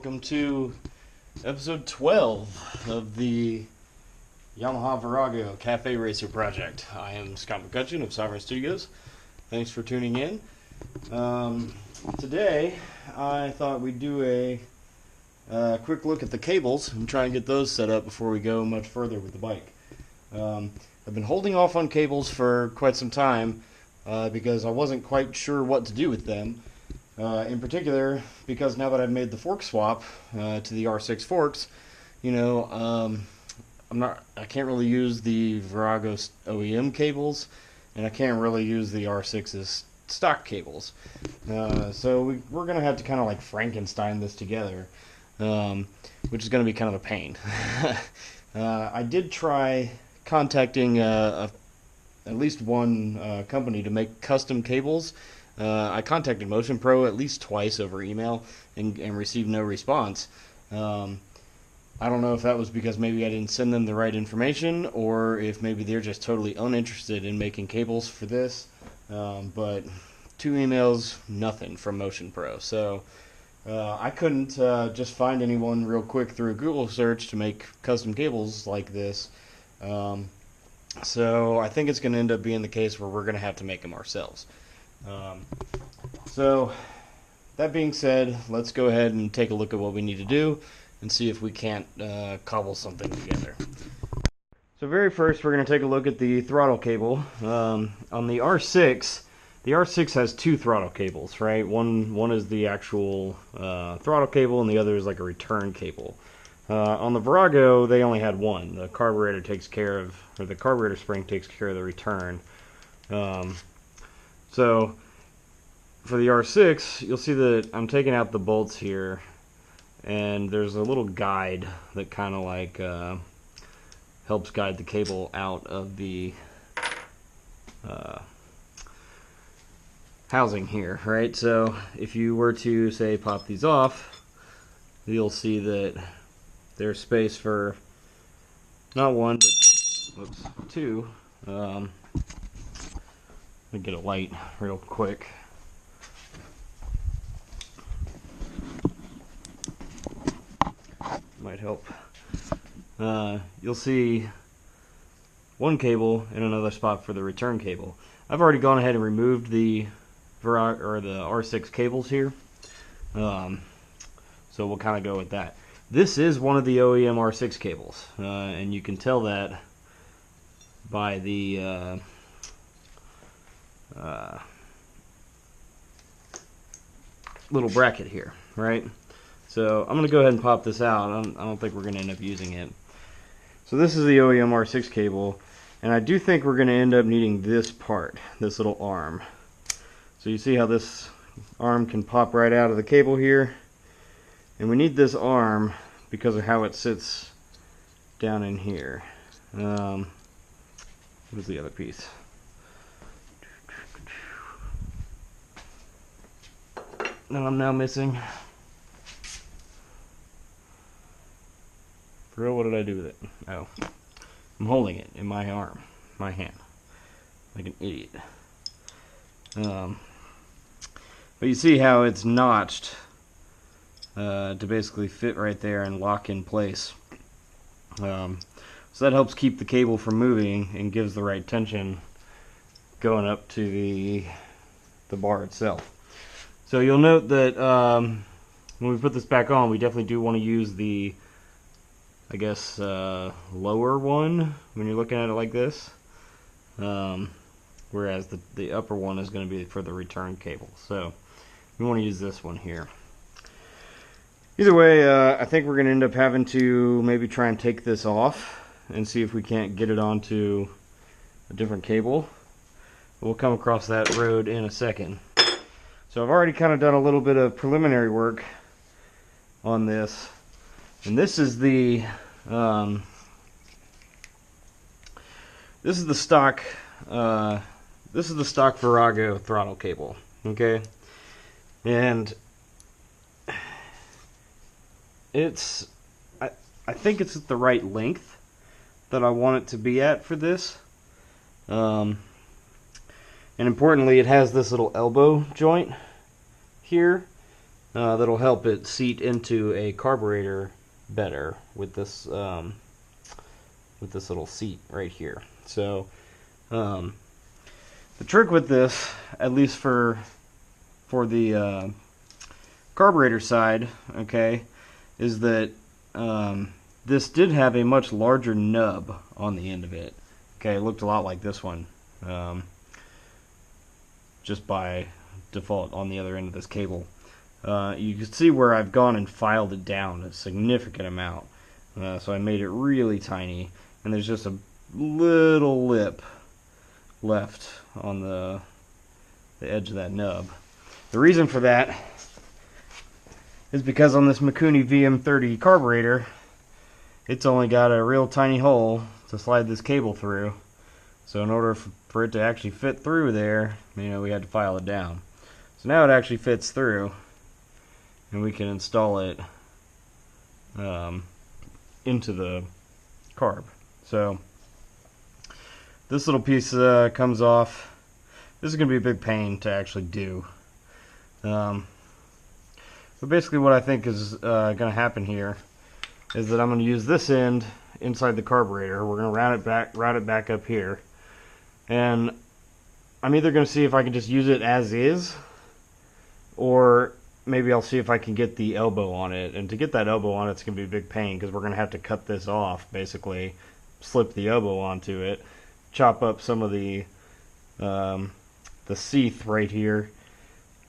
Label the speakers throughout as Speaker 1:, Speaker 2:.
Speaker 1: welcome to episode 12 of the Yamaha Virago Cafe Racer project. I am Scott McCutcheon of Sovereign Studios. Thanks for tuning in. Today I thought we'd do a quick look at the cables and try and get those set up before we go much further with the bike. I've been holding off on cables for quite some time because I wasn't quite sure what to do with them. In particular, because now that I've made the fork swap to the R6 forks, I can't really use the Virago OEM cables, and I can't really use the R6's stock cables. So we're going to have to kind of like Frankenstein this together, which is going to be kind of a pain. I did try contacting at least one company to make custom cables. I contacted Motion Pro at least twice over email and received no response. I don't know if that was because maybe I didn't send them the right information, or if maybe they're just totally uninterested in making cables for this. But 2 emails, nothing from Motion Pro. So I couldn't just find anyone real quick through a Google search to make custom cables like this. So I think it's going to end up being the case where we're going to have to make them ourselves. So that being said, let's go ahead and take a look at what we need to do and see if we can't cobble something together. So very first we're going to take a look at the throttle cable. On the R6 has 2 throttle cables, right? One is the actual throttle cable, and the other is like a return cable. On the Virago, they only had one. The carburetor the carburetor spring takes care of the return. So for the R6, you'll see that I'm taking out the bolts here, and there's a little guide that kind of like helps guide the cable out of the housing here, right? So if you were to, say, pop these off, you'll see that there's space for not one, but 2. Let me get a light real quick. Might help. You'll see one cable in another spot for the return cable. I've already gone ahead and removed the R6 cables here, so we'll kind of go with that. This is one of the OEM R6 cables, and you can tell that by the little bracket here, right? So I'm going to go ahead and pop this out. I don't think we're going to end up using it. So this is the OEM R6 cable, and I do think we're going to end up needing this part, this little arm. So you see how this arm can pop right out of the cable here, and we need this arm because of how it sits down in here. Where's the other piece? That I'm now missing. For real, what did I do with it? Oh, I'm holding it in my hand, like an idiot. But you see how it's notched to basically fit right there and lock in place. So that helps keep the cable from moving and gives the right tension going up to the bar itself. So you'll note that when we put this back on, we definitely do want to use the, I guess, lower one when you're looking at it like this, whereas the upper one is going to be for the return cable. So we want to use this one here. Either way, I think we're going to end up having to maybe try and take this off and see if we can't get it onto a different cable. We'll come across that road in a second. So I've already kind of done a little bit of preliminary work on this, and this is the stock Virago throttle cable, okay? And I think it's at the right length that I want it to be at for this. And importantly, it has this little elbow joint here that'll help it seat into a carburetor better with this little seat right here. So the trick with this, at least for the carburetor side, okay, is that this did have a much larger nub on the end of it. Okay, it looked a lot like this one, just by default on the other end of this cable. You can see where I've gone and filed it down a significant amount. So I made it really tiny, and there's just a little lip left on the edge of that nub. The reason for that is because on this Mikuni VM30 carburetor, it's only got a real tiny hole to slide this cable through. So in order for it to actually fit through there, we had to file it down. So now it actually fits through, and we can install it into the carb. So this little piece comes off. This is going to be a big pain to actually do. But basically what I think is going to happen here is that I'm going to use this end inside the carburetor. We're going to route it back up here. And I'm either going to see if I can just use it as is, or maybe I'll see if I can get the elbow on it. And to get that elbow on it's going to be a big pain, because we're going to have to cut this off, basically, slip the elbow onto it, chop up some of the sheath right here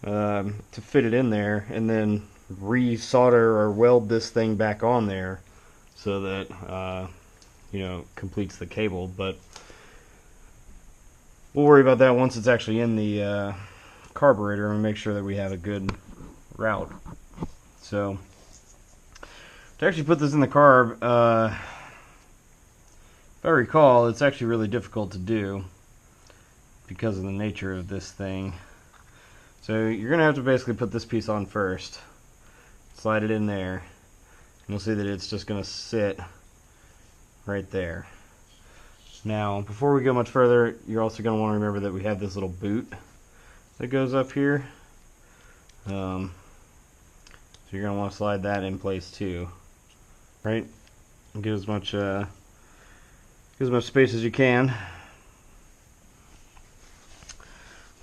Speaker 1: to fit it in there, and then re-solder or weld this thing back on there so that completes the cable. But we'll worry about that once it's actually in the carburetor, and make sure that we have a good route. So to actually put this in the carb, if I recall, it's actually really difficult to do because of the nature of this thing. So you're going to have to basically put this piece on first, slide it in there, and you'll see that it's just going to sit right there. Now, before we go much further, you're also going to want to remember that we have this little boot that goes up here. So you're going to want to slide that in place too, right? And get as much space as you can.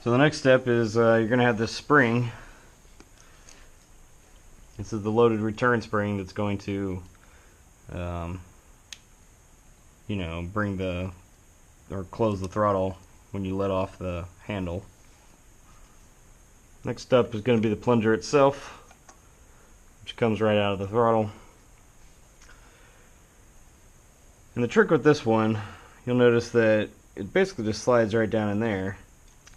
Speaker 1: So the next step is you're going to have this spring. This is the loaded return spring that's going to bring or close the throttle when you let off the handle. Next up is going to be the plunger itself, which comes right out of the throttle. And the trick with this one, you'll notice that it basically just slides right down in there.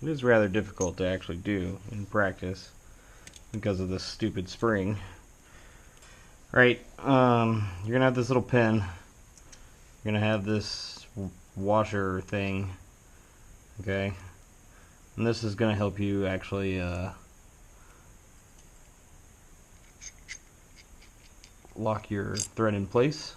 Speaker 1: It is rather difficult to actually do in practice because of this stupid spring. Right, you're going to have this little pin. You're going to have this washer thing, okay? And this is going to help you actually lock your thread in place.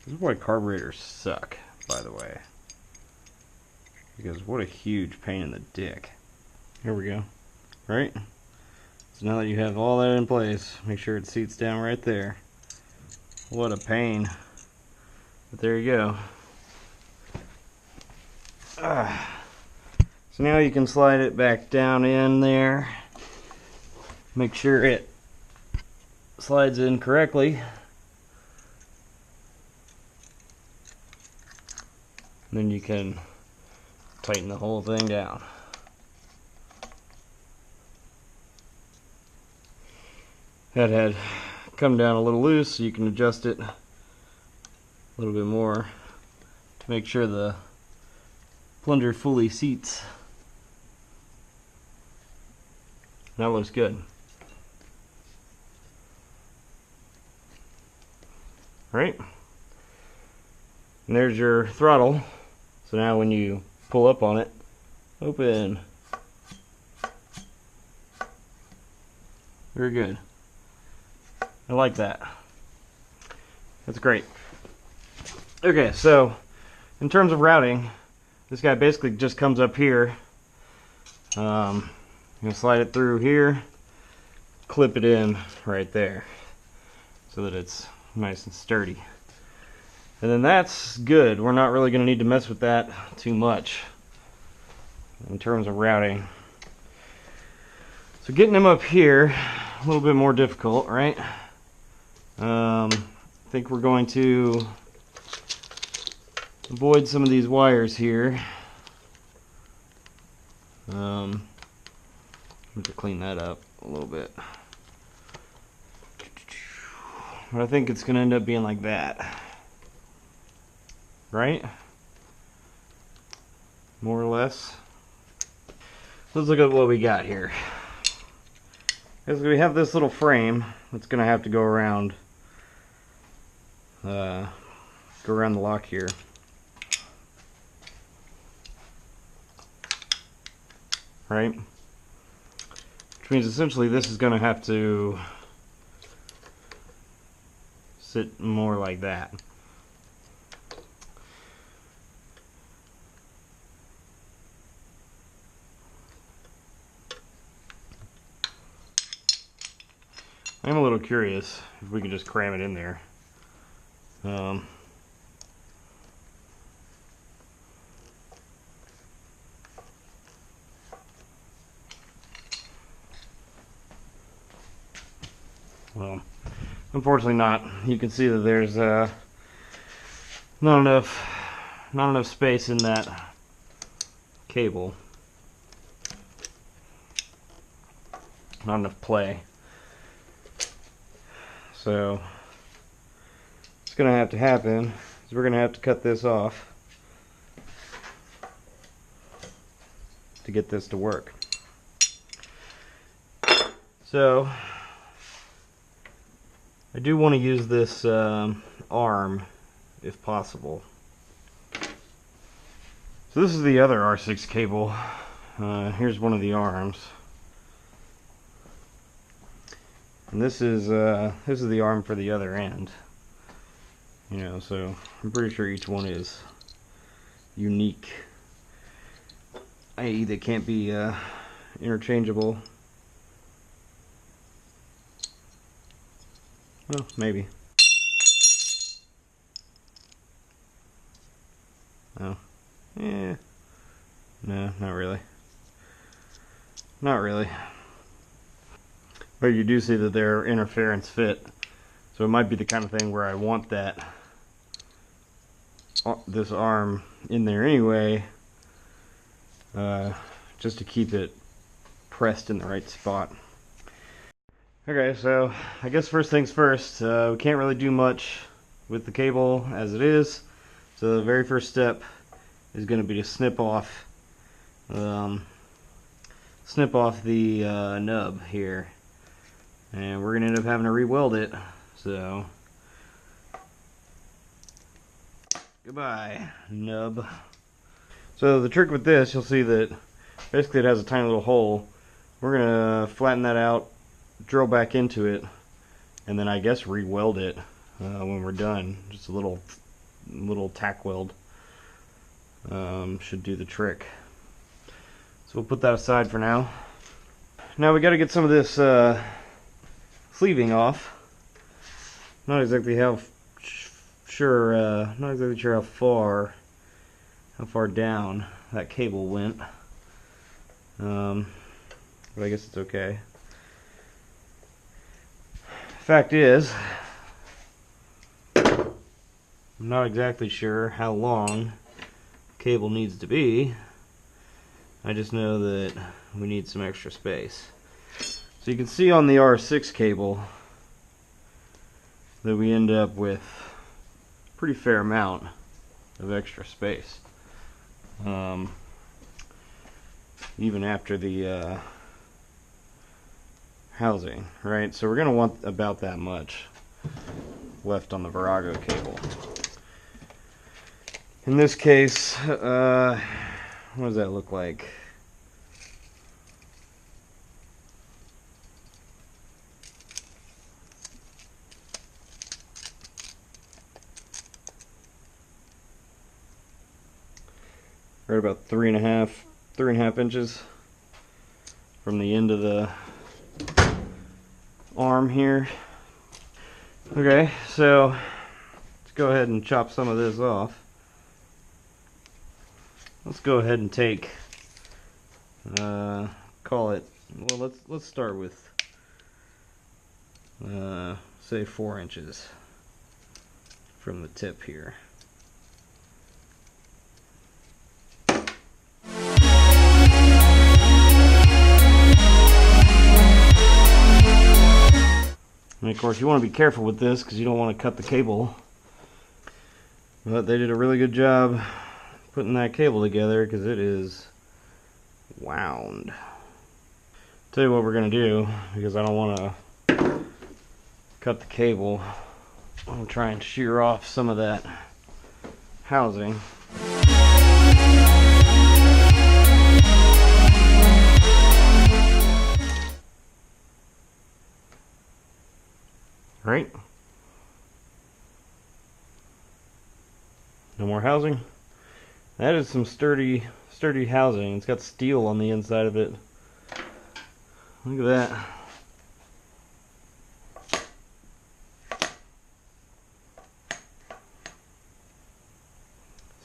Speaker 1: This is why carburetors suck, by the way. Because what a huge pain in the dick. Here we go. Right? So now that you have all that in place, make sure it seats down right there. What a pain. But there you go. So now you can slide it back down in there. Make sure it slides in correctly. And then you can tighten the whole thing down. That had come down a little loose, so you can adjust it a little bit more to make sure the plunger fully seats. That looks good. Right? And there's your throttle. So now when you pull up on it, open, Very good. I like that. That's great. Okay, so in terms of routing, this guy basically just comes up here. I'm going to slide it through here, clip it in right there so that it's nice and sturdy. And then that's good. We're not really going to need to mess with that too much in terms of routing. So getting them up here, a little bit more difficult, right? I think we're going to avoid some of these wires here. I'm going to clean that up a little bit. But I think it's going to end up being like that. Right? More or less. Let's look at what we got here. Because we have this little frame that's going to have to go around the lock here. Right? Which means essentially this is going to have to sit more like that. I'm a little curious if we can just cram it in there. Well, unfortunately not. You can see that there's not enough space in that cable. Not enough play. So what's going to have to happen is we're going to have to cut this off to get this to work. So I do want to use this arm if possible. So this is the other R6 cable. Here's one of the arms. And this is the arm for the other end. You know, so I'm pretty sure each one is unique, i.e. they can't be interchangeable. Well, maybe. Oh, yeah. No, not really. Not really. But you do see that they're interference fit, so it might be the kind of thing where I want this arm in there anyway, just to keep it pressed in the right spot. Okay, so I guess first things first, we can't really do much with the cable as it is, so the very first step is going to be to snip off the nub here. And we're going to end up having to re-weld it, so goodbye, nub. So the trick with this, you'll see that basically it has a tiny little hole. We're going to flatten that out, drill back into it, and then I guess re-weld it when we're done. Just a little tack weld should do the trick. So we'll put that aside for now. Now we got to get some of this sleeving off. Not exactly sure how far down that cable went, but I guess it's okay. Fact is, I'm not exactly sure how long the cable needs to be. I just know that we need some extra space. So you can see on the R6 cable that we end up with a pretty fair amount of extra space, even after the housing, right? So we're going to want about that much left on the Virago cable. In this case, what does that look like? right about 3.5 inches from the end of the arm here. Okay, so let's go ahead and chop some of this off. Let's go ahead and take, call it, well, let's start with, say 4 inches from the tip here. And of course you want to be careful with this because you don't want to cut the cable. But they did a really good job putting that cable together because it is wound. Tell you what we're going to do, because I don't want to cut the cable. I'm going to try and shear off some of that housing. Right? No more housing. That is some sturdy housing. It's got steel on the inside of it. Look at that.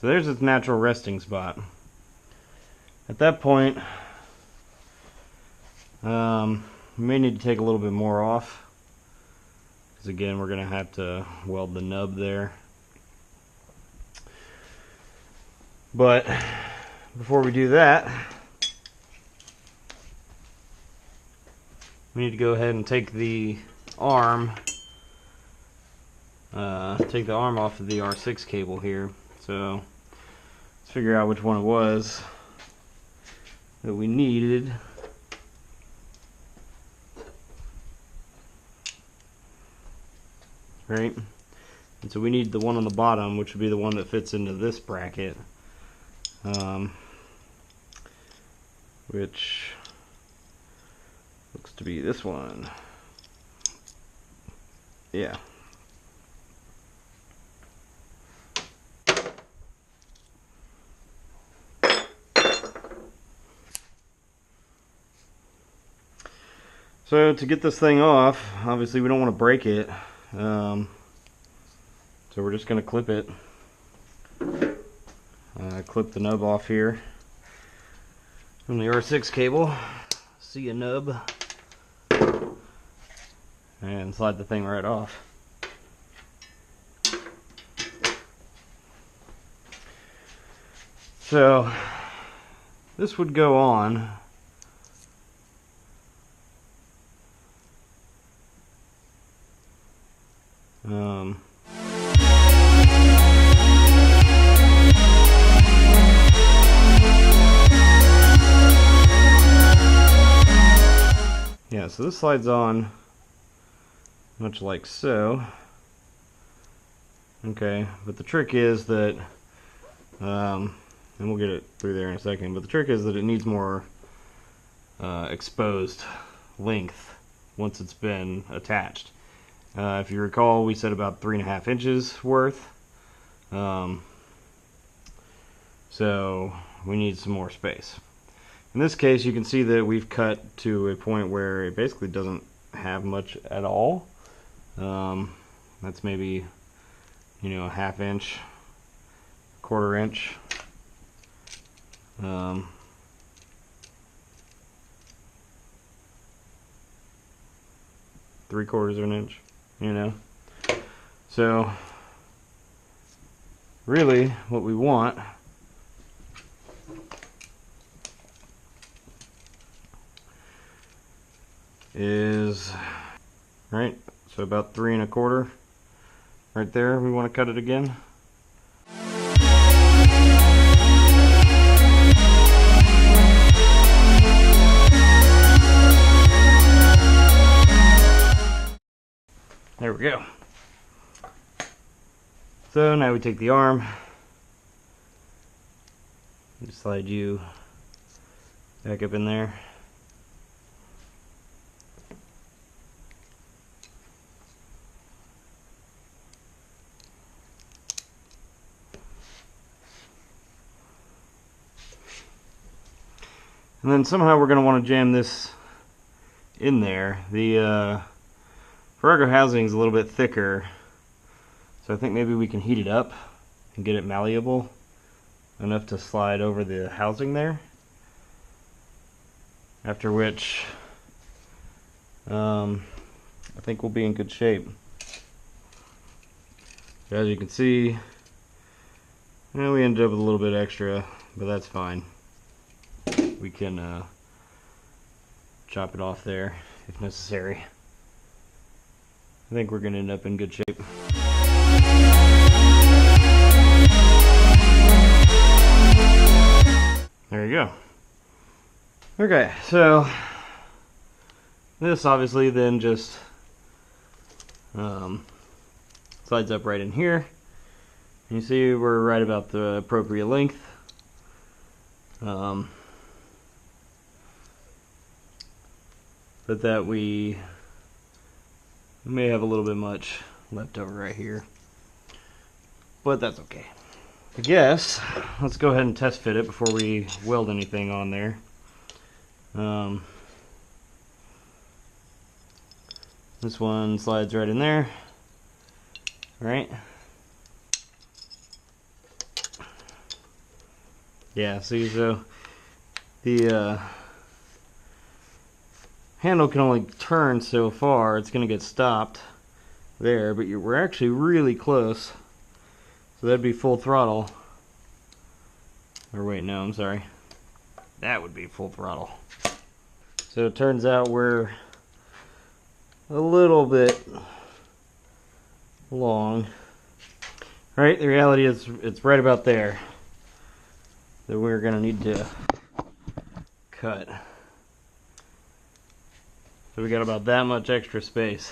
Speaker 1: So there's its natural resting spot. At that point, we may need to take a little bit more off. Because again, we're going to have to weld the nub there. But before we do that, we need to go ahead and take the arm off of the R6 cable here. So let's figure out which one it was that we needed. Right? And so we need the one on the bottom, which would be the one that fits into this bracket. Which looks to be this one. Yeah. So to get this thing off, obviously we don't want to break it. So we're just going to clip it. Clip the nub off here from the R6 cable. See a nub. And slide the thing right off. So this would go on. Yeah, so this slides on much like so. Okay, but the trick is that, and we'll get it through there in a second, but the trick is that it needs more exposed length once it's been attached. If you recall, we said about 3.5 inches worth. So we need some more space. In this case, you can see that we've cut to a point where it basically doesn't have much at all. That's maybe, a 1/2 inch, 1/4 inch. 3/4 of an inch, So really what we want is, right, so about 3 1/4 right there. We want to cut it again. There we go. So now we take the arm, just slide you back up in there. And then somehow we're going to want to jam this in there. The Virago housing is a little bit thicker, so I think maybe we can heat it up and get it malleable enough to slide over the housing there. After which, I think we'll be in good shape. As you can see, we ended up with a little bit extra, but that's fine. We can chop it off there if necessary. I think we're going to end up in good shape. There you go. Okay, so this obviously then just slides up right in here. You see we're right about the appropriate length. But that we may have a little bit much left over right here, but that's okay. I guess let's go ahead and test fit it before we weld anything on there. This one slides right in there, right? Yeah, see, so the handle can only turn so far. It's going to get stopped there, but we're actually really close. So that'd be full throttle. Or wait, no, I'm sorry. That would be full throttle. So it turns out we're a little bit long. Right, the reality is it's right about there that we're going to need to cut. So we got about that much extra space.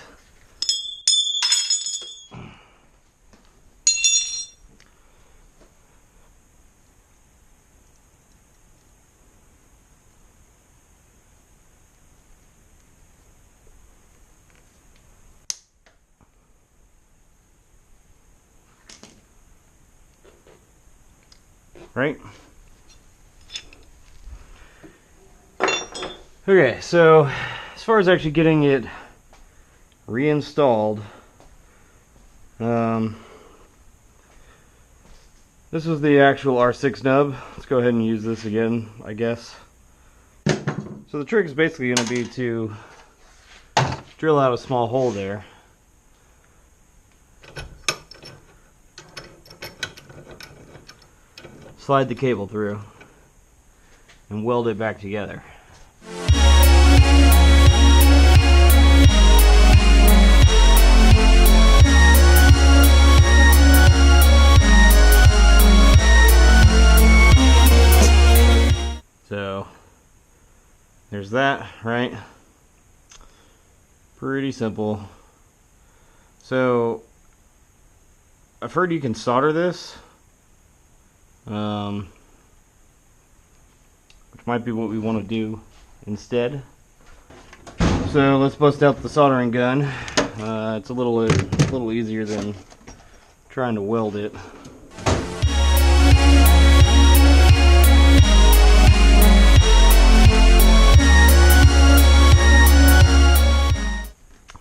Speaker 1: Right? Okay, so as far as actually getting it reinstalled, this was the actual R6 nub. Let's go ahead and use this again, I guess. So the trick is basically going to be to drill out a small hole there. Slide the cable through and weld it back together. So there's that, right? Pretty simple. So I've heard you can solder this, which might be what we want to do instead. So let's bust out the soldering gun. It's a little easier than trying to weld it.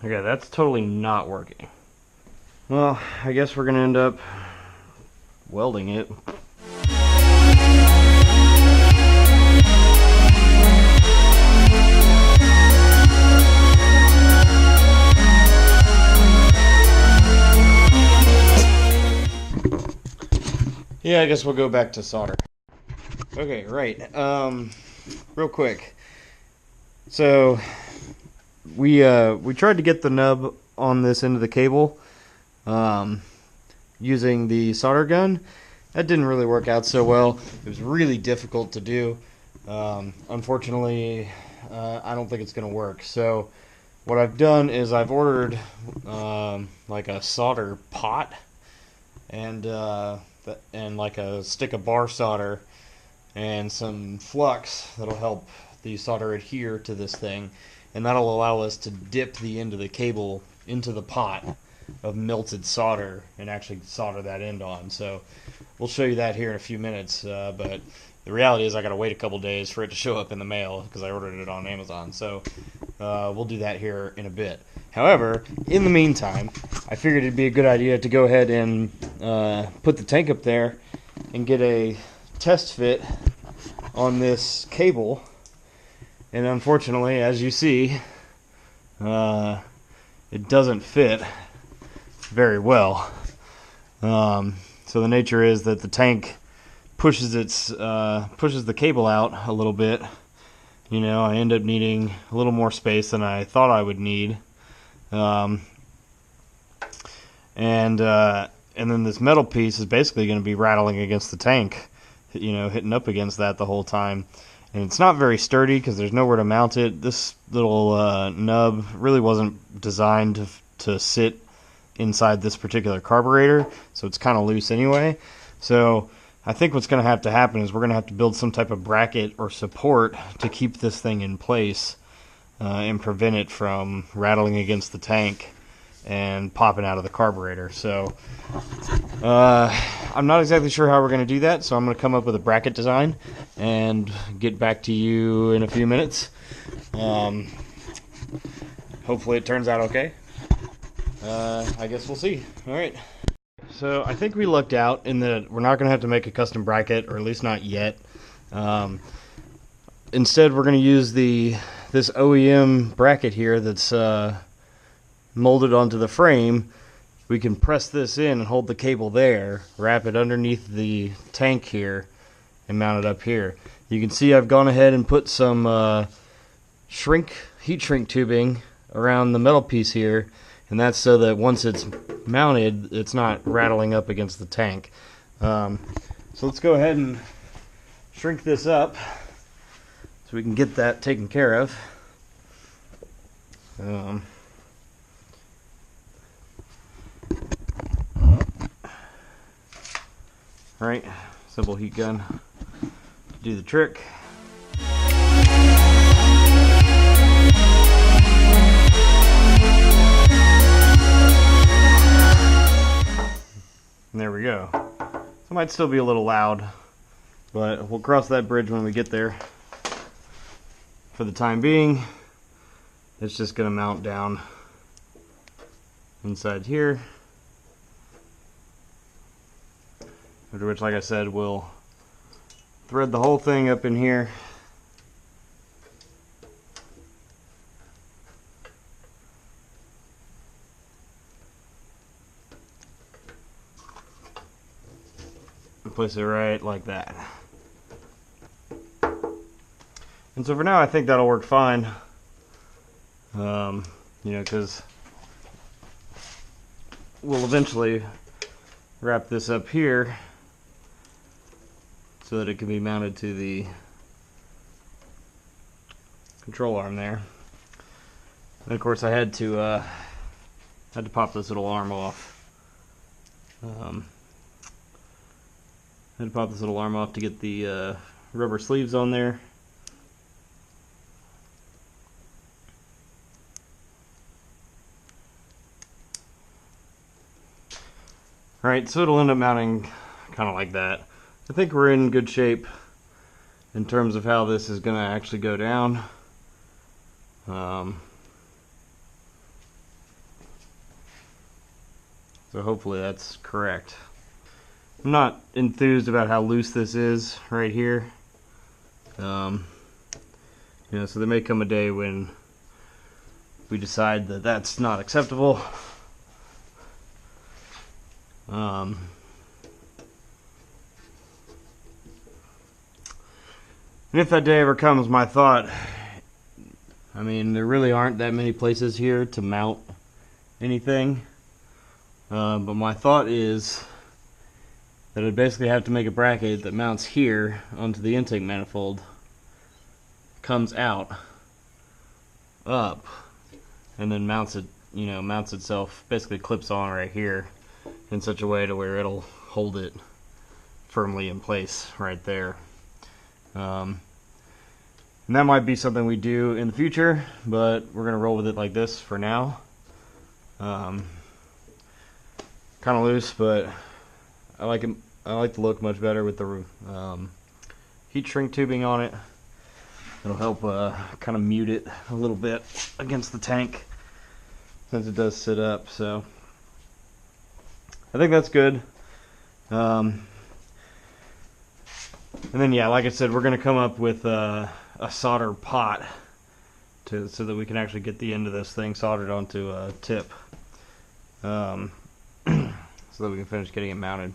Speaker 1: Okay, that's totally not working. Well, I guess we're gonna end up welding it. Yeah, I guess we'll go back to solder. Okay, right. Real quick. So we tried to get the nub on this end of the cable using the solder gun. That didn't really work out so well. It was really difficult to do. Unfortunately, I don't think it's going to work. So what I've done is I've ordered like a solder pot and like a stick of bar solder and some flux that'll help the solder adhere to this thing, and that'll allow us to dip the end of the cable into the pot of melted solder and actually solder that end on. So we'll show you that here in a few minutes, but the reality is I gotta wait a couple days for it to show up in the mail because I ordered it on Amazon. So we'll do that here in a bit. However, in the meantime, I figured it'd be a good idea to go ahead and put the tank up there and get a test fit on this cable. And unfortunately, as you see, it doesn't fit very well. So the nature is that the tank pushes the cable out a little bit. You know, I end up needing a little more space than I thought I would need. And then this metal piece is basically going to be rattling against the tank, you know, hitting up against that the whole time. And it's not very sturdy because there's nowhere to mount it. This little nub really wasn't designed to sit inside this particular carburetor, so it's kind of loose anyway. So I think what's going to have to happen is we're going to have to build some type of bracket or support to keep this thing in place and prevent it from rattling against the tank and popping out of the carburetor. So I'm not exactly sure how we're going to do that, so I'm going to come up with a bracket design and get back to you in a few minutes. Hopefully it turns out okay. I guess we'll see. Alright. So I think we lucked out in that we're not going to have to make a custom bracket, or at least not yet. Instead, we're going to use this OEM bracket here that's molded onto the frame. We can press this in and hold the cable there, wrap it underneath the tank here, and mount it up here. You can see I've gone ahead and put some heat shrink tubing around the metal piece here, and that's so that once it's mounted, it's not rattling up against the tank. So let's go ahead and shrink this up so we can get that taken care of. Right, simple heat gun to do the trick. And there we go. It might still be a little loud, but we'll cross that bridge when we get there. For the time being, it's just going to mount down inside here. After which, like I said, we'll thread the whole thing up in here. And place it right like that. And so for now, I think that'll work fine. You know, because we'll eventually wrap this up here so that it can be mounted to the control arm there. And of course, I had to pop this little arm off. Had to pop this little arm off to get the rubber sleeves on there. Alright, so it'll end up mounting kind of like that. I think we're in good shape in terms of how this is going to actually go down. So hopefully that's correct. I'm not enthused about how loose this is right here. You know, so there may come a day when we decide that that's not acceptable. And if that day ever comes, my thought, I mean, there really aren't that many places here to mount anything. But my thought is that I'd basically have to make a bracket that mounts here onto the intake manifold, comes out, up, and then mounts it, you know, mounts itself, basically clips on right here in such a way to where it'll hold it firmly in place right there. And that might be something we do in the future, but we're going to roll with it like this for now. kind of loose, but I like it. I like the look much better with the heat shrink tubing on it. It'll help kind of mute it a little bit against the tank since it does sit up. So I think that's good. And then yeah, like I said, we're gonna come up with a solder pot so that we can actually get the end of this thing soldered onto a tip, so that we can finish getting it mounted.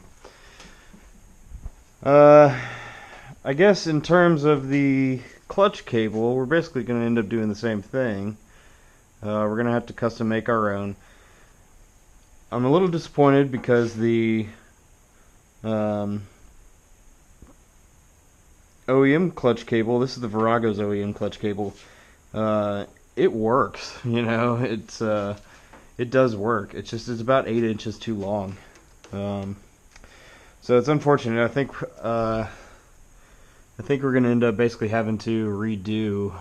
Speaker 1: I guess in terms of the clutch cable, we're basically going to end up doing the same thing. We're going to have to custom make our own. I'm a little disappointed because the OEM clutch cable, this is the Virago's OEM clutch cable, it works, you know, it does work. It's just, it's about 8 inches too long. So it's unfortunate. I think we're going to end up basically having to redo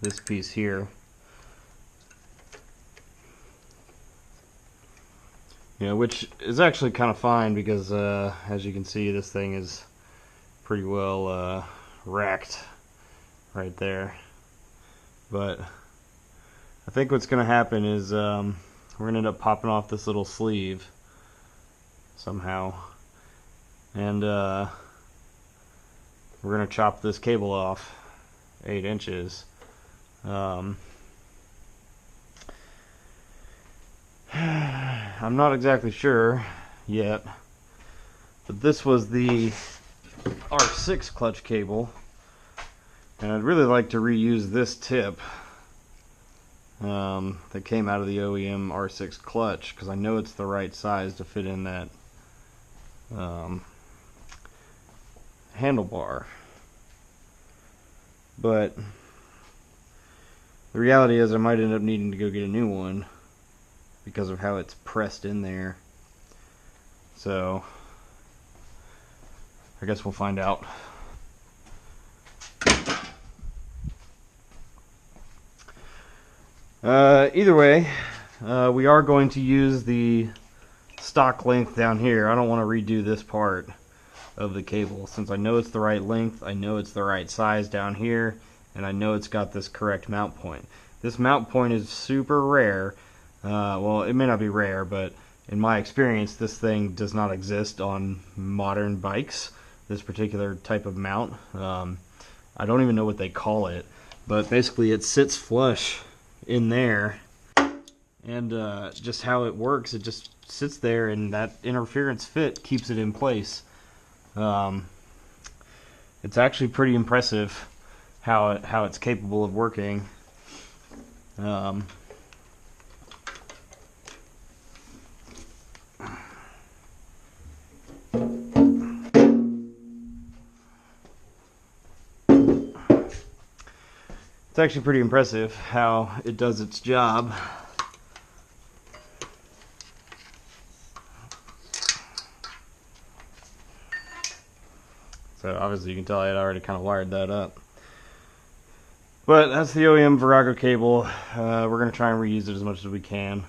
Speaker 1: this piece here. You know, which is actually kind of fine because as you can see, this thing is pretty well racked right there. But I think what's going to happen is we're going to end up popping off this little sleeve somehow, and we're going to chop this cable off 8 inches. I'm not exactly sure yet, but this was the R6 clutch cable, and I'd really like to reuse this tip that came out of the OEM R6 clutch, because I know it's the right size to fit in that handlebar. But the reality is I might end up needing to go get a new one because of how it's pressed in there. So I guess we'll find out. Either way, we are going to use the stock length down here. I don't want to redo this part of the cable since I know it's the right length, I know it's the right size down here, and I know it's got this correct mount point. This mount point is super rare. Well, it may not be rare, but in my experience, this thing does not exist on modern bikes, this particular type of mount. I don't even know what they call it, but basically it sits flush in there, and just how it works, it just sits there, and that interference fit keeps it in place. It's actually pretty impressive how it's capable of working. It's actually pretty impressive how it does its job. So obviously you can tell I had already kind of wired that up. But that's the OEM Virago cable. We're going to try and reuse it as much as we can.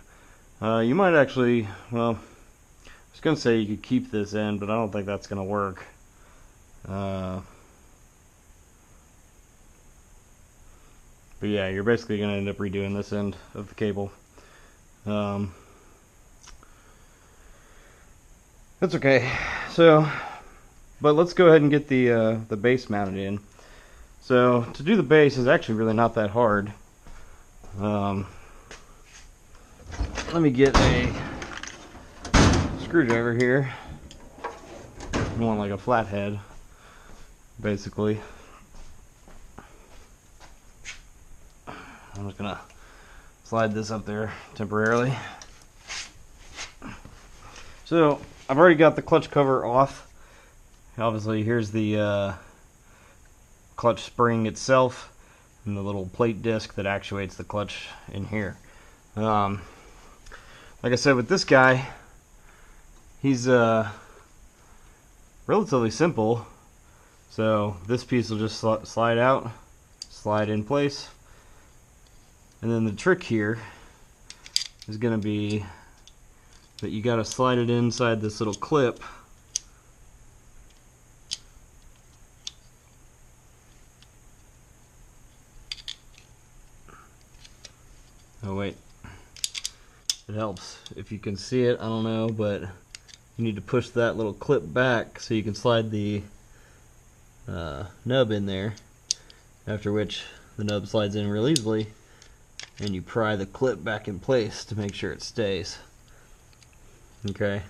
Speaker 1: You might actually, well, I was going to say you could keep this in, but I don't think that's going to work. But yeah, you're basically going to end up redoing this end of the cable. That's okay. So, but let's go ahead and get the base mounted in. So to do the base is actually really not that hard. Let me get a screwdriver here. You want like a flathead, basically. I'm just gonna slide this up there temporarily. So I've already got the clutch cover off. Obviously here's the clutch spring itself and the little plate disc that actuates the clutch in here. Like I said, with this guy, he's relatively simple. So this piece will just slide out, slide in place. And then the trick here is going to be that you got to slide it inside this little clip. Oh wait, it helps if you can see it, I don't know, but you need to push that little clip back so you can slide the nub in there, after which the nub slides in real easily, and you pry the clip back in place to make sure it stays. Okay,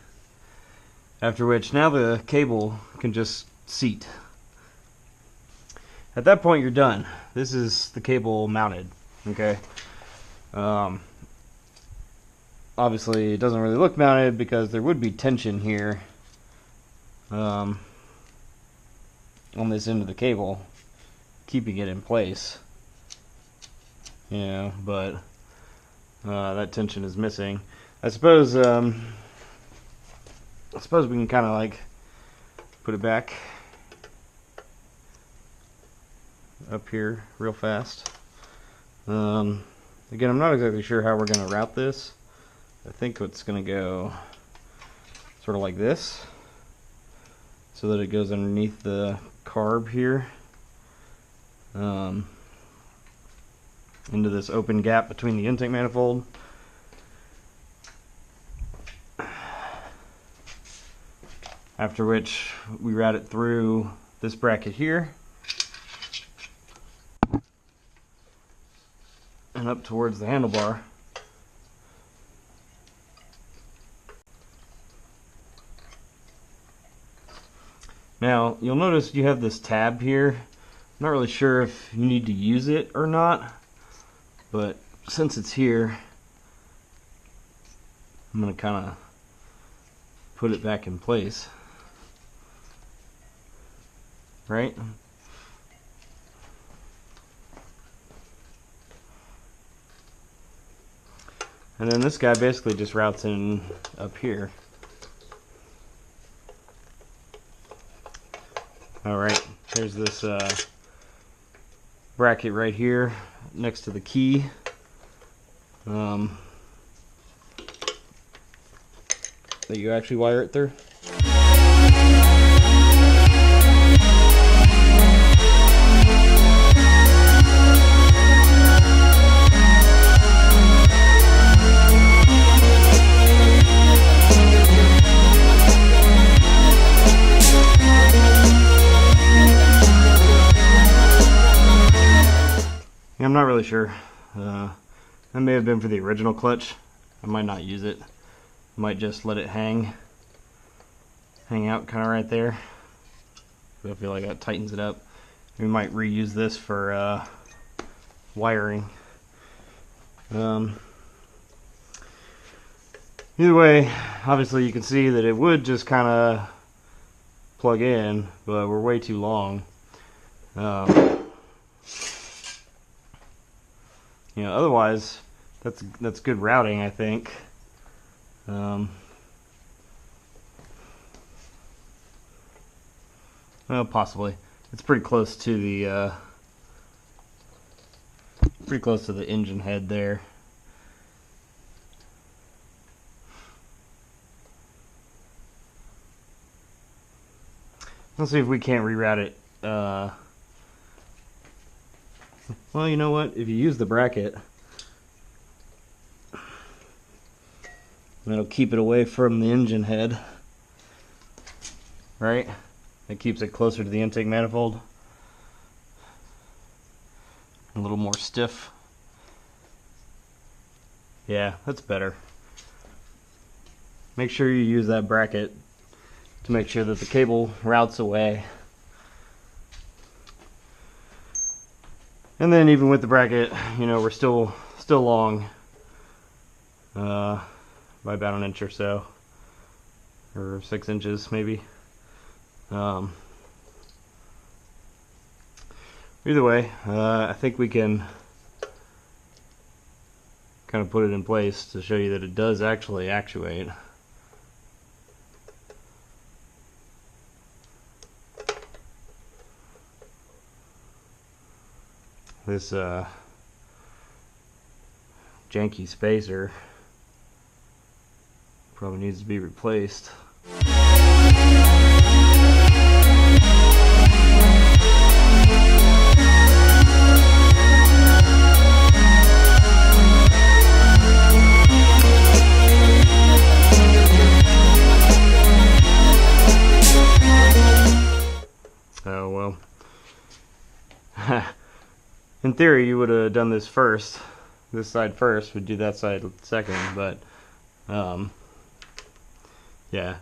Speaker 1: after which now the cable can just seat. At that point you're done. This is the cable mounted. Okay. Obviously it doesn't really look mounted because there would be tension here on this end of the cable keeping it in place, you know, but that tension is missing. I suppose we can kind of like put it back up here real fast. Again, I'm not exactly sure how we're going to route this. I think it's going to go sort of like this, so that it goes underneath the carb here, into this open gap between the intake manifold. After which we route it through this bracket here and up towards the handlebar. Now you'll notice you have this tab here. I'm not really sure if you need to use it or not, but since it's here, I'm going to kind of put it back in place, right? And then this guy basically just routes in up here. Alright, there's this bracket right here next to the key. That you actually wire it through. I'm not really sure. That may have been for the original clutch. I might not use it. I might just let it hang out kind of right there. I feel like that tightens it up. We might reuse this for wiring. Either way, obviously you can see that it would just kind of plug in, but we're way too long. You know, otherwise, that's good routing, I think. Well, possibly. It's pretty close to the engine head there. Let's see if we can't reroute it. Well, you know what? If you use the bracket, that'll keep it away from the engine head, right? It keeps it closer to the intake manifold, a little more stiff. Yeah, that's better. Make sure you use that bracket to make sure that the cable routes away. And then even with the bracket, you know, we're still long by about an inch or so, or 6 inches maybe. Either way, I think we can kind of put it in place to show you that it does actually actuate. This janky spacer Probably needs to be replaced. Oh well. In theory, you would have done this first. This side first, would do that side second, but yeah,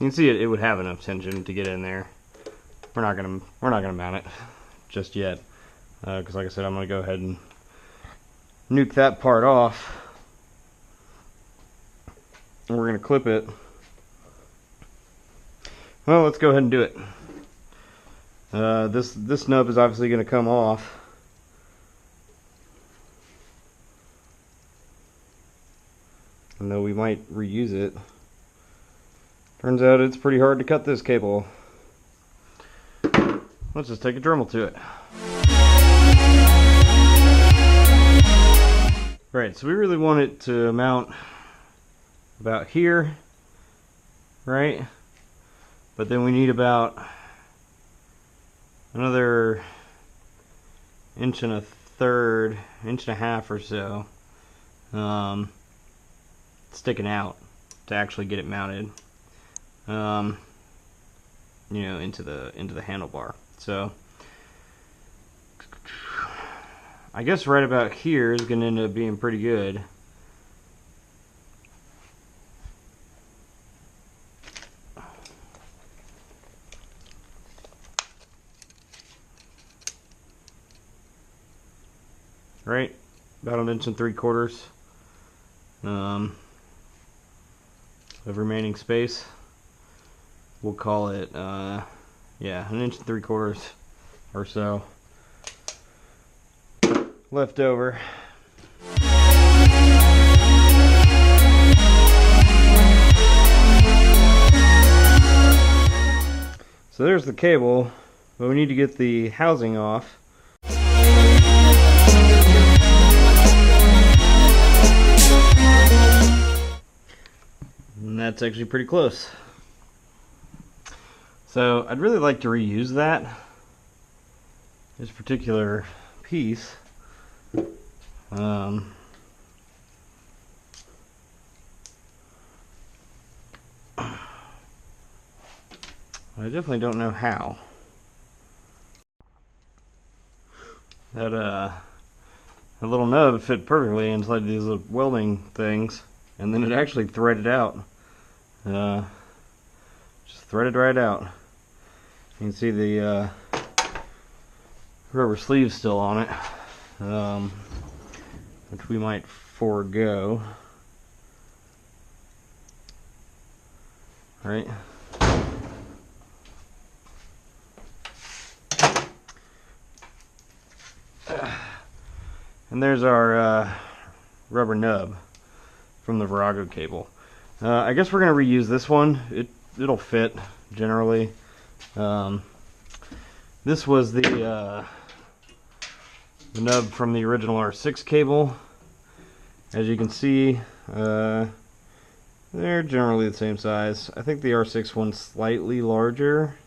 Speaker 1: you can see it would have enough tension to get in there. We're not gonna mount it just yet, because like I said, I'm gonna go ahead and nuke that part off, and we're gonna clip it. Well, let's go ahead and do it. This nub is obviously gonna come off. I know we might reuse it. Turns out it's pretty hard to cut this cable. Let's just take a Dremel to it. Right, so we really want it to mount about here, right? But then we need about another inch and a third, inch and a half or so, sticking out to actually get it mounted, you know, into the handlebar. So I guess right about here is going to end up being pretty good. Right, about 1 3/4 inches. Of remaining space. We'll call it, yeah, 1 3/4 inches or so left over. So there's the cable, but we need to get the housing off. And that's actually pretty close. So I'd really like to reuse this particular piece. I definitely don't know how. That little nub fit perfectly inside these little welding things, and then it actually threaded out. Just threaded right out. You can see the rubber sleeve still on it, which we might forego. Right. And there's our rubber nub from the Virago cable. I guess we're going to reuse this one. It'll fit generally. This was the nub from the original R6 cable. As you can see, they're generally the same size. I think the R6 one's slightly larger.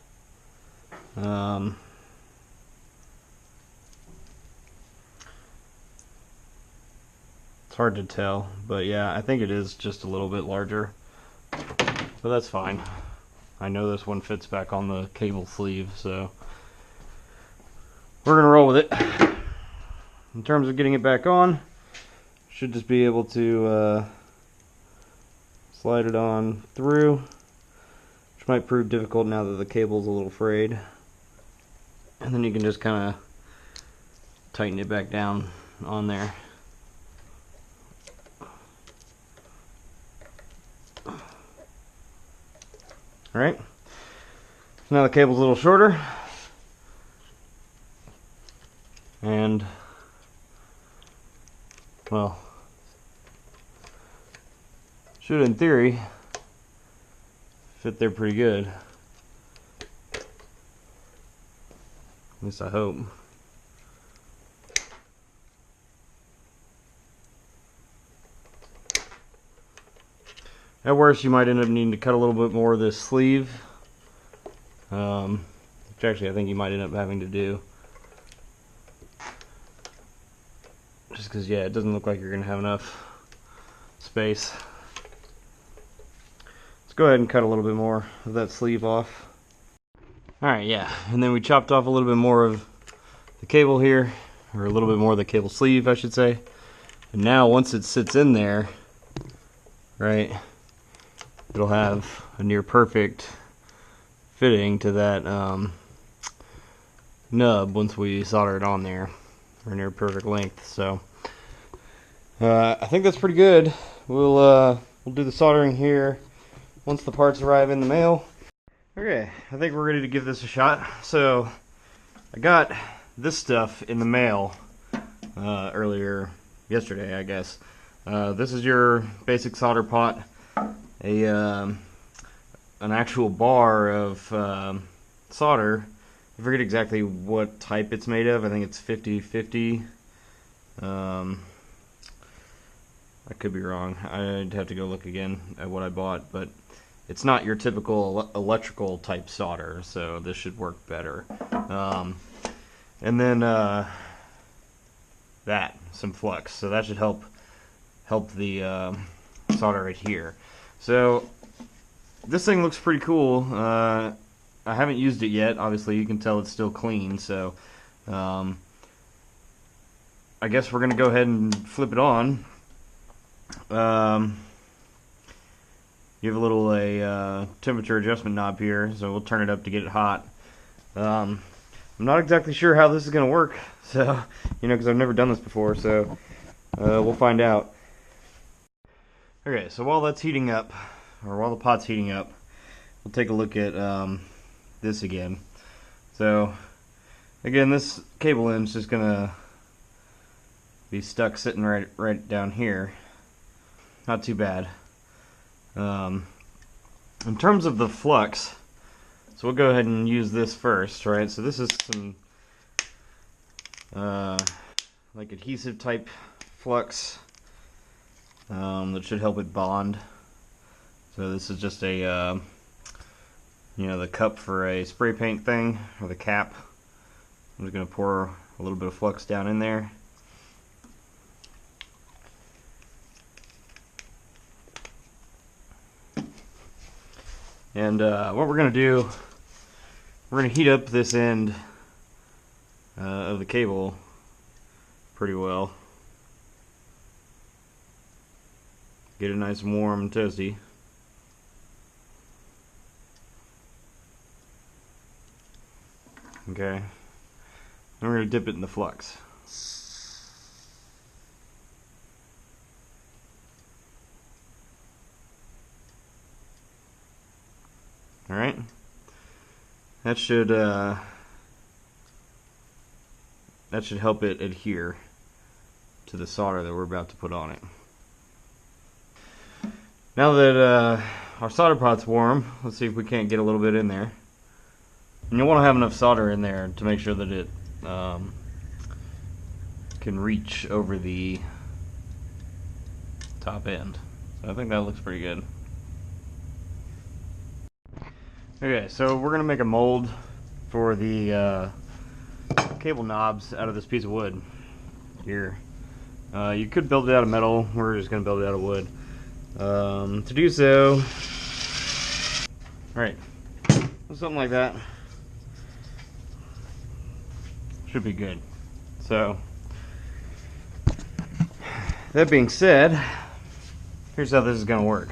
Speaker 1: It's hard to tell, but yeah, I think it is just a little bit larger. But that's fine. I know this one fits back on the cable sleeve, so we're gonna roll with it. In terms of getting it back on, should just be able to slide it on through, which might prove difficult now that the cable's a little frayed. And then you can just kind of tighten it back down on there. Alright, so now the cable's a little shorter, and well, should in theory fit there pretty good. At least I hope. At worst, you might end up needing to cut a little bit more of this sleeve, which actually I think you might end up having to do. Just because, yeah, it doesn't look like you're going to have enough space. Let's go ahead and cut a little bit more of that sleeve off. Alright, yeah, and then we chopped off a little bit more of the cable here, or a little bit more of the cable sleeve, I should say. And now, once it sits in there, right, it'll have a near perfect fitting to that nub once we solder it on there, or near perfect length. So I think that's pretty good. We'll do the soldering here once the parts arrive in the mail. Okay, I think we're ready to give this a shot. So I got this stuff in the mail earlier yesterday, I guess. This is your basic solder pot, an actual bar of solder. I forget exactly what type it's made of. I think it's 50/50. I could be wrong. I'd have to go look again at what I bought, but it's not your typical electrical type solder, so this should work better. And then some flux, so that should help the solder adhere. So this thing looks pretty cool. I haven't used it yet. Obviously, you can tell it's still clean. So I guess we're gonna go ahead and flip it on. You have a little temperature adjustment knob here, so we'll turn it up to get it hot. I'm not exactly sure how this is going to work, so because I've never done this before, so we'll find out. Okay, so while that's heating up, or while the pot's heating up, we'll take a look at this again. So again, this cable end's just gonna be stuck sitting right down here. Not too bad. In terms of the flux, so we'll go ahead and use this first, right? So this is some like adhesive type flux that should help it bond. So this is just a the cup for a spray paint thing, or the cap. I'm just going to pour a little bit of flux down in there. And what we're going to do, we're going to heat up this end of the cable pretty well. Get it nice and warm and toasty. Okay. Then we're going to dip it in the flux. Alright. That should help it adhere to the solder that we're about to put on it. Now that our solder pot's warm, let's see if we can't get a little bit in there. And you'll want to have enough solder in there to make sure that it can reach over the top end. So I think that looks pretty good. Okay, so we're going to make a mold for the cable knobs out of this piece of wood here. You could build it out of metal. We're just going to build it out of wood. To do so, alright, something like that should be good. So, that being said, here's how this is going to work.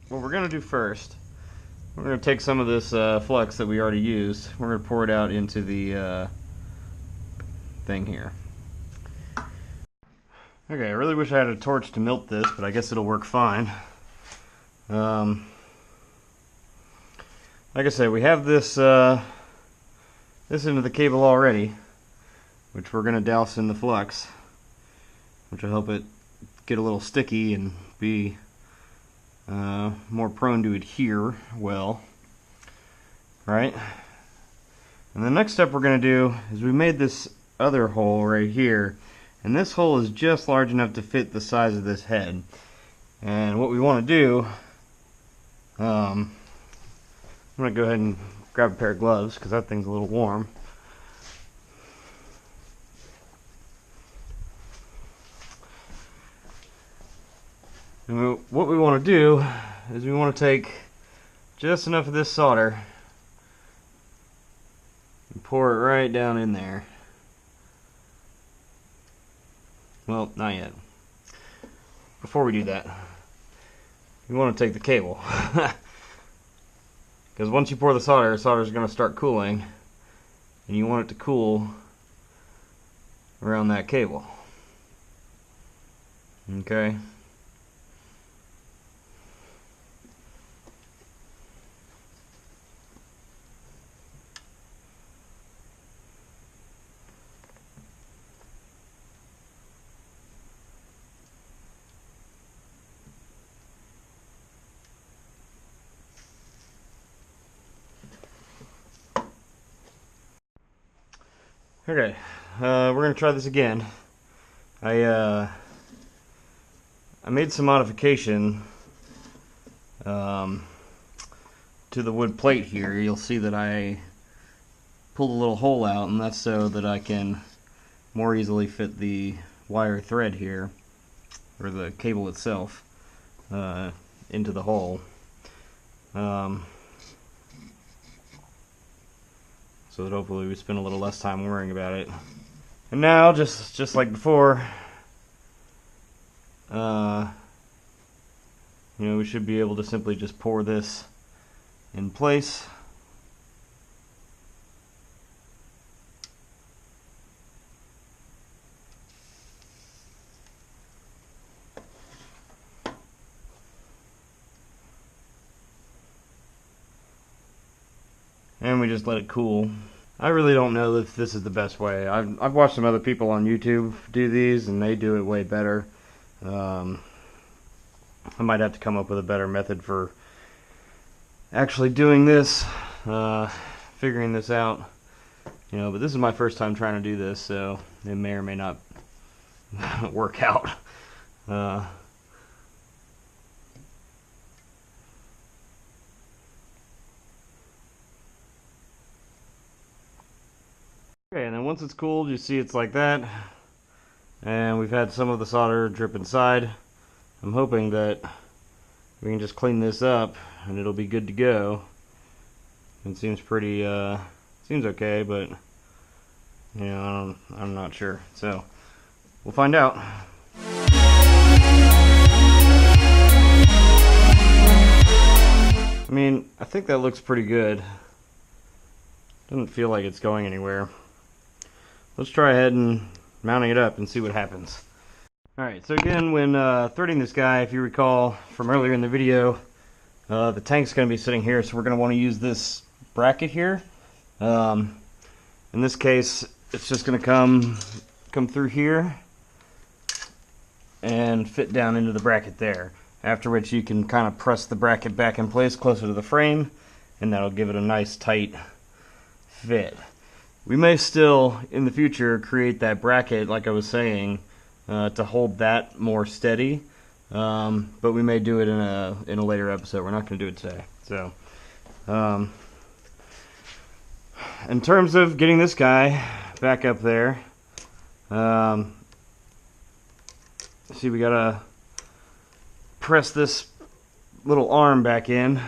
Speaker 1: What we're going to do first, we're going to take some of this flux that we already used, we're going to pour it out into the thing here. Okay, I really wish I had a torch to melt this, but I guess it'll work fine. Like I said, we have this this end of the cable already, which we're going to douse in the flux, which will help it get a little sticky and be more prone to adhere well. Right? And the next step we're going to do is we made this other hole right here, And this hole is just large enough to fit the size of this head. And what we want to do, I'm going to go ahead and grab a pair of gloves because that thing's a little warm. And what we want to do is we want to take just enough of this solder and pour it right down in there. Well, not yet. Before we do that, you want to take the cable. Because once you pour the solder is going to start cooling, and you want it to cool around that cable. Okay? Okay, we're gonna try this again. I made some modification to the wood plate here. You'll see that I pulled a little hole out, and that's so that I can more easily fit the wire thread here, or the cable itself, into the hole. So that hopefully we spend a little less time worrying about it. And now, just like before, you know, we should be able to simply just pour this in place. And we just let it cool. I really don't know if this is the best way. I've watched some other people on YouTube do these, and they do it way better. I might have to come up with a better method for actually doing this, figuring this out. You know, but this is my first time trying to do this, so it may or may not work out. Okay, and then once it's cooled, you see it's like that, and we've had some of the solder drip inside. I'm hoping that we can just clean this up and it'll be good to go. It seems pretty, seems okay, but you know, I'm not sure. So we'll find out. I mean, I think that looks pretty good. Doesn't feel like it's going anywhere. Let's try ahead and mounting it up and see what happens. Alright, so again, when threading this guy, if you recall from earlier in the video, the tank's going to be sitting here, so we're going to want to use this bracket here. In this case, it's just going to come through here and fit down into the bracket there. After which you can kind of press the bracket back in place closer to the frame, and that'll give it a nice tight fit. We may still, in the future, create that bracket, like I was saying, to hold that more steady, but we may do it in a later episode. We're not going to do it today. So, in terms of getting this guy back up there, see, we gotta press this little arm back in,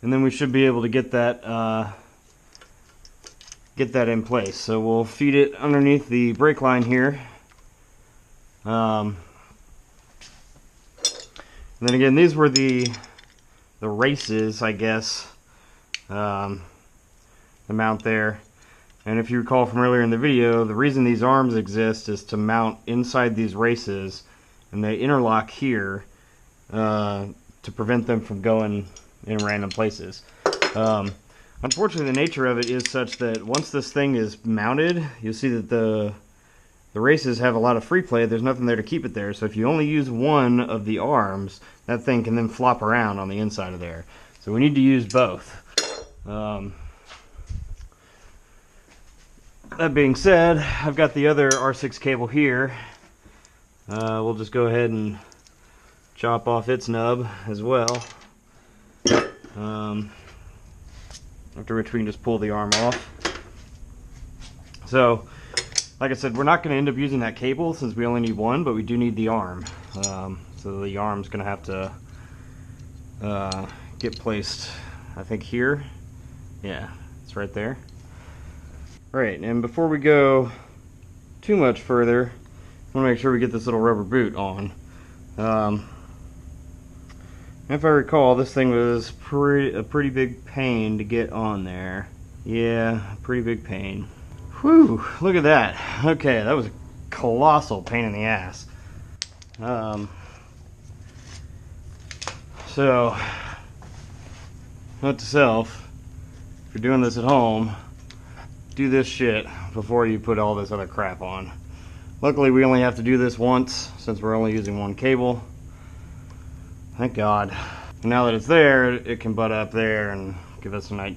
Speaker 1: and then we should be able to get that in place. So we'll feed it underneath the brake line here. And then again, these were the races, I guess, the mount there. And if you recall from earlier in the video, the reason these arms exist is to mount inside these races, and they interlock here to prevent them from going in random places. Unfortunately, the nature of it is such that once this thing is mounted, you'll see that the races have a lot of free play. There's nothing there to keep it there. So if you only use one of the arms, that thing can then flop around on the inside of there. So we need to use both. that being said, I've got the other R6 cable here. We'll just go ahead and chop off its nub as well. After which we can just pull the arm off. So, like I said, we're not going to end up using that cable since we only need one, but we do need the arm. So the arm's going to have to get placed, I think, here. Yeah, it's right there. Right, and before we go too much further, I want to make sure we get this little rubber boot on. If I recall, this thing was a pretty big pain to get on there. Yeah, pretty big pain. Whew, look at that. Okay, that was a colossal pain in the ass. So, note to self, if you're doing this at home, do this shit before you put all this other crap on. Luckily, we only have to do this once since we're only using one cable. Thank God. Now that it's there, it can butt up there and give us a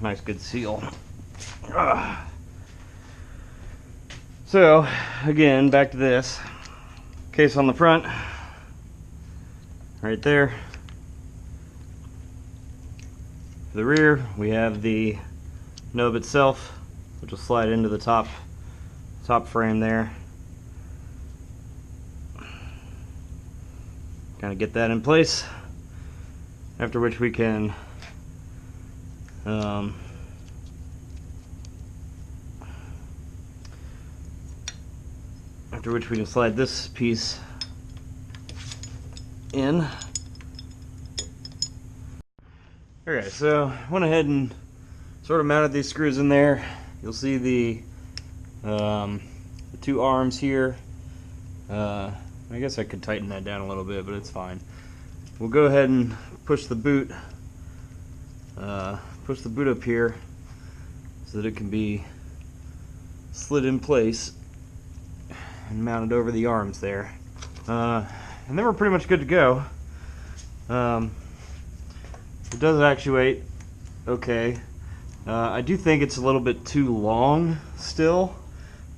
Speaker 1: nice good seal. Ugh. So, again, back to this. Case on the front, right there. For the rear, we have the nub itself, which will slide into the top frame there. Kind of get that in place. After which we can slide this piece in. Okay, so I went ahead and sort of mounted these screws in there. You'll see the two arms here. I guess I could tighten that down a little bit, but it's fine. We'll go ahead and push the boot up here so that it can be slid in place and mounted over the arms there. And then we're pretty much good to go. It does actuate okay. I do think it's a little bit too long still,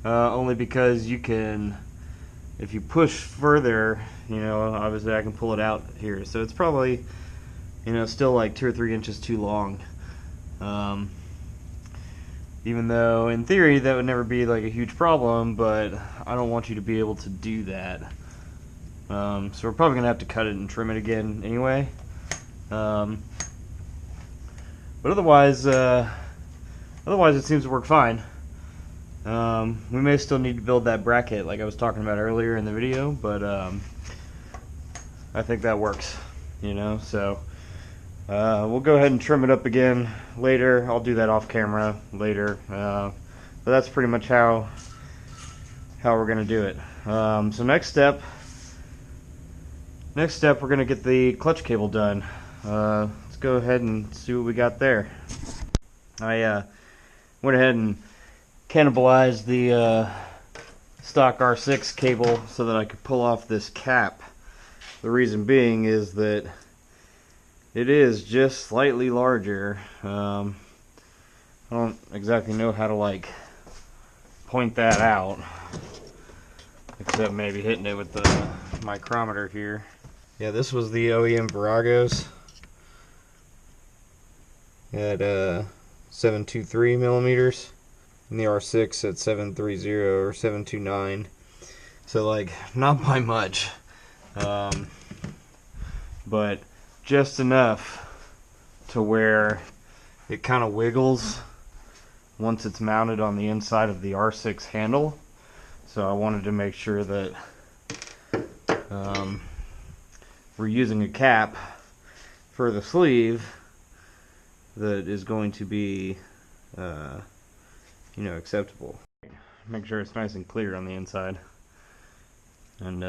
Speaker 1: only because you can, if you push further, you know, obviously I can pull it out here. So it's probably, you know, still like 2 or 3 inches too long. Even though in theory that would never be like a huge problem, but I don't want you to be able to do that. So we're probably gonna have to cut it and trim it again anyway. But otherwise it seems to work fine. We may still need to build that bracket like I was talking about earlier in the video, but I think that works, you know. So we'll go ahead and trim it up again later. I'll do that off camera later, but that's pretty much how we're gonna do it. So next step we're gonna get the clutch cable done. Let's go ahead and see what we got there. I went ahead and cannibalized the stock R6 cable so that I could pull off this cap. The reason being is that it is just slightly larger. I don't exactly know how to like point that out, except maybe hitting it with the micrometer here. Yeah, this was the OEM Viragos at 723 millimeters, and the R6 at 730 or 729. So like not by much, but just enough to where it kind of wiggles once it's mounted on the inside of the R6 handle. So I wanted to make sure that we're using a cap for the sleeve that is going to be you know, acceptable. Make sure it's nice and clear on the inside, and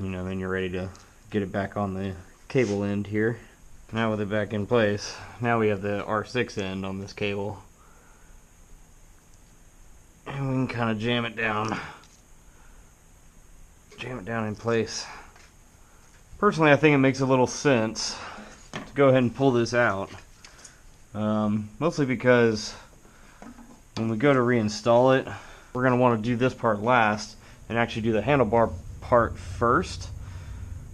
Speaker 1: you know, then you're ready to get it back on the cable end here. Now with it back in place, now we have the R6 end on this cable, and we can kind of jam it down in place. Personally, I think it makes a little sense to go ahead and pull this out, mostly because when we go to reinstall it, we're going to want to do this part last and actually do the handlebar part first.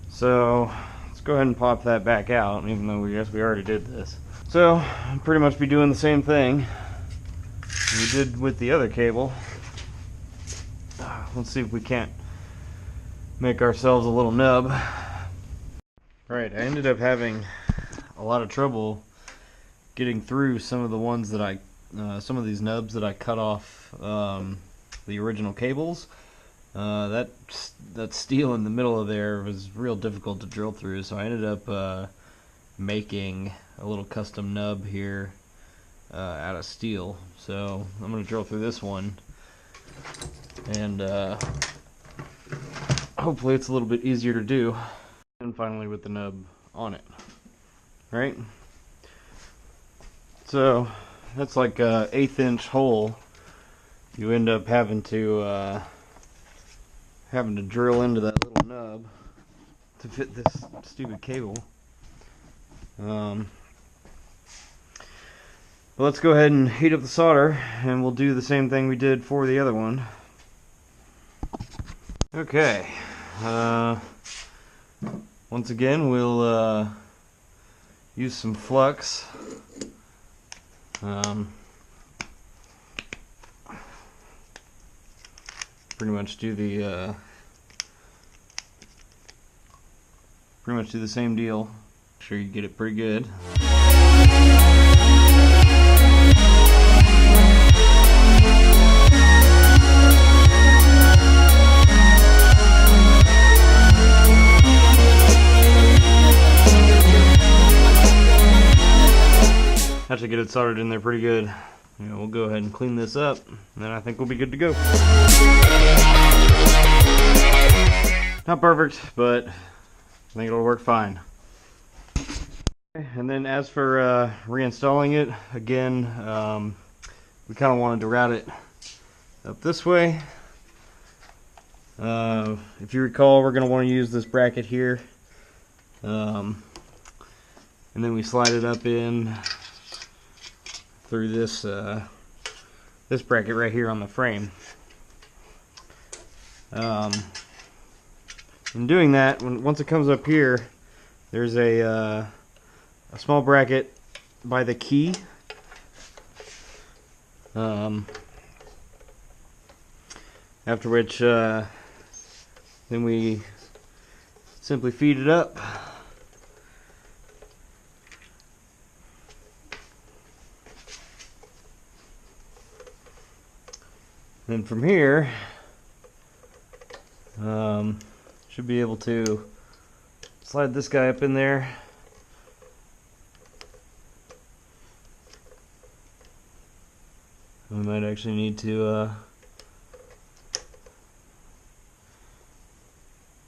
Speaker 1: So let's go ahead and pop that back out, even though we already did this. So I'll pretty much be doing the same thing we did with the other cable. Let's see if we can't make ourselves a little nub. Right, I ended up having a lot of trouble getting through some of the ones that some of these nubs that I cut off the original cables. That steel in the middle of there was real difficult to drill through, so I ended up making a little custom nub here out of steel. So I'm going to drill through this one, and hopefully it's a little bit easier to do. And finally with the nub on it, right? So that's like a 1/8 inch hole. You end up having to drill into that little nub to fit this stupid cable. But let's go ahead and heat up the solder, and we'll do the same thing we did for the other one. Okay. Once again, we'll use some flux. Pretty much do the same deal. Make sure you get it pretty good. Actually get it soldered in there pretty good. We'll go ahead and clean this up, and then I think we'll be good to go. Not perfect, but I think it'll work fine. And then as for reinstalling it, again, we kind of wanted to route it up this way. If you recall, we're going to want to use this bracket here, and then we slide it up in through this this bracket right here on the frame. In doing that, once it comes up here, there's a small bracket by the key. After which, then we simply feed it up. Then from here, should be able to slide this guy up in there. We might actually need to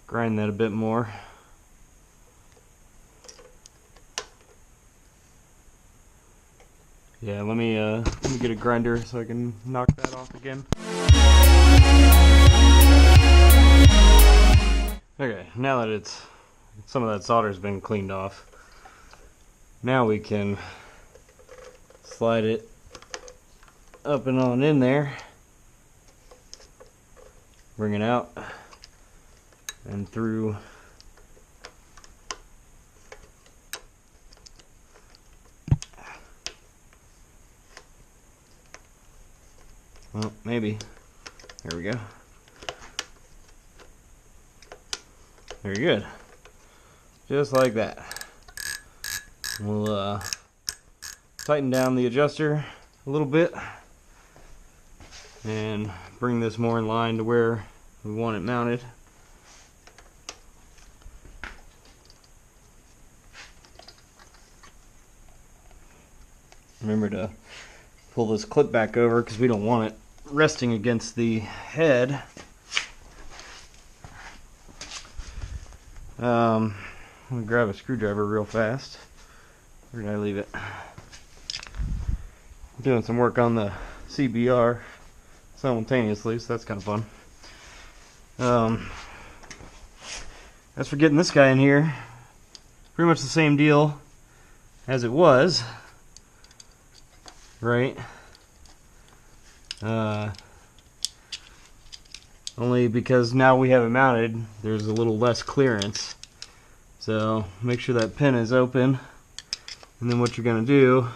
Speaker 1: grind that a bit more. Yeah, let me get a grinder so I can knock that off again. Okay, now that some of that solder's been cleaned off, now we can slide it up and on in there, bring it out and through. Well, maybe. There we go. Very good. Just like that. We'll tighten down the adjuster a little bit and bring this more in line to where we want it mounted. Remember to pull this clip back over because we don't want it resting against the head. I'm gonna grab a screwdriver real fast. Where did I leave it? I'm doing some work on the CBR simultaneously, so that's kind of fun. As for getting this guy in here, pretty much the same deal as it was, right? Only because now we have it mounted, there's a little less clearance. So make sure that pin is open, and then what you're going to do,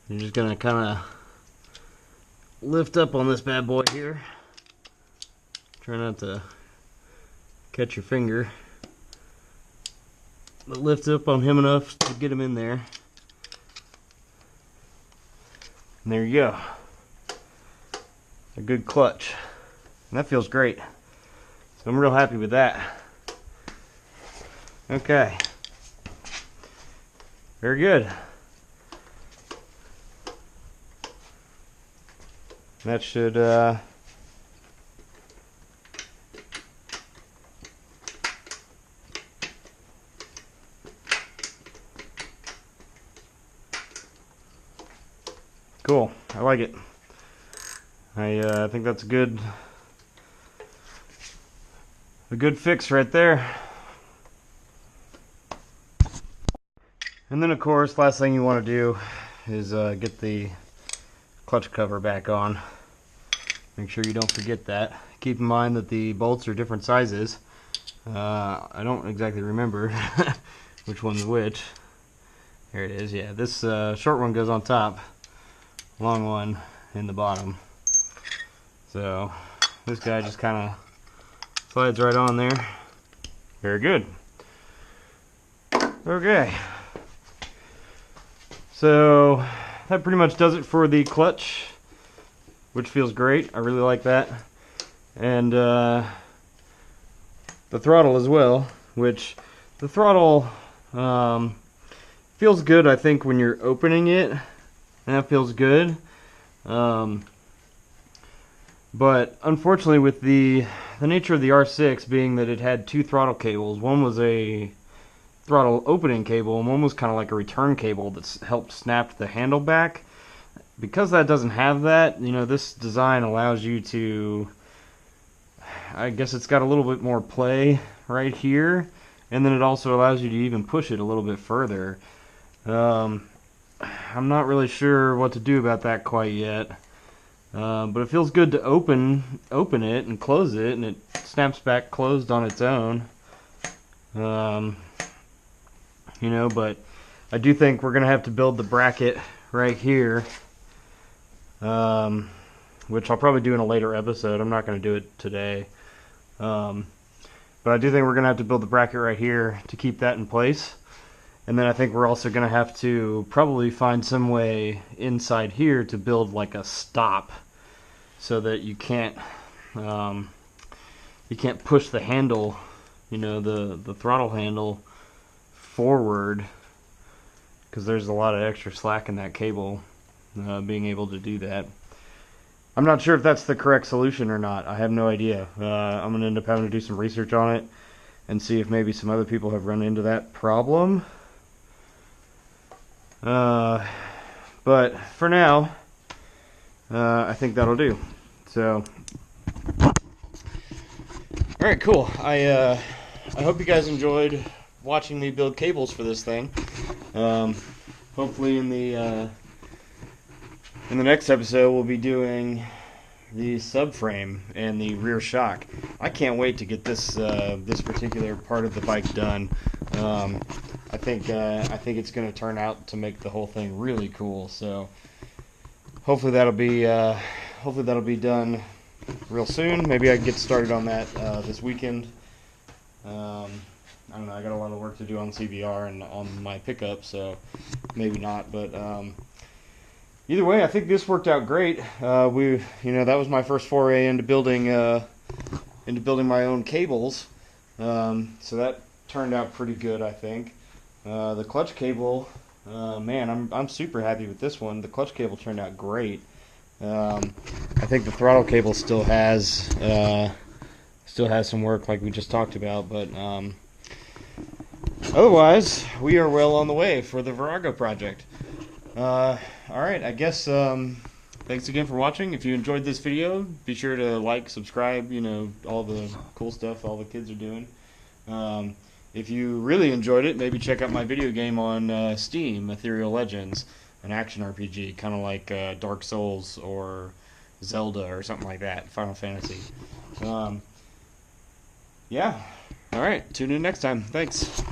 Speaker 1: you're just going to kind of lift up on this bad boy here. Try not to catch your finger, but lift up on him enough to get him in there. And there you go. A good clutch. And that feels great. So I'm real happy with that. Okay. Very good. That should cool. I like it. I think that's a good fix right there. And then of course, last thing you want to do is get the clutch cover back on. Make sure you don't forget that. Keep in mind that the bolts are different sizes. I don't exactly remember which one's which. There it is. Yeah, this short one goes on top, long one in the bottom. So this guy just kind of slides right on there. Very good. Okay. So that pretty much does it for the clutch, which feels great. I really like that. And the throttle as well, which the throttle feels good, I think, when you're opening it, and that feels good. But unfortunately, with the nature of the R6 being that it had two throttle cables, one was a throttle opening cable and one was kind of like a return cable that helped snap the handle back. Because that doesn't have that, you know, this design allows you to, I guess it's got a little bit more play right here, and then it also allows you to even push it a little bit further. I'm not really sure what to do about that quite yet. But it feels good to open it and close it, and it snaps back closed on its own. You know, but I do think we're gonna have to build the bracket right here, which I'll probably do in a later episode. I'm not gonna do it today, but I do think we're gonna have to build the bracket right here to keep that in place. And then I think we're also gonna have to probably find some way inside here to build like a stop, so that you can't push the handle, you know, the throttle handle forward, because there's a lot of extra slack in that cable, being able to do that. I'm not sure if that's the correct solution or not. I have no idea. I'm going to end up having to do some research on it and see if maybe some other people have run into that problem. But for now, I think that'll do. So, alright, cool. I hope you guys enjoyed watching me build cables for this thing. Hopefully in the next episode we'll be doing the subframe and the rear shock. I can't wait to get this this particular part of the bike done. I think it's going to turn out to make the whole thing really cool. So hopefully that'll be done real soon. Maybe I can get started on that this weekend. I don't know, I got a lot of work to do on CBR and on my pickup, so maybe not, but either way, I think this worked out great. That was my first foray into building my own cables, so that turned out pretty good, I think. The clutch cable, man, I'm super happy with this one. The clutch cable turned out great. I think the throttle cable still has some work, like we just talked about, but otherwise, we are well on the way for the Virago project. Alright, I guess, thanks again for watching. If you enjoyed this video, be sure to like, subscribe, you know, all the cool stuff all the kids are doing. If you really enjoyed it, maybe check out my video game on Steam, Ethereal Legends, an action RPG, kind of like Dark Souls or Zelda or something like that, Final Fantasy. Yeah. All right. Tune in next time. Thanks.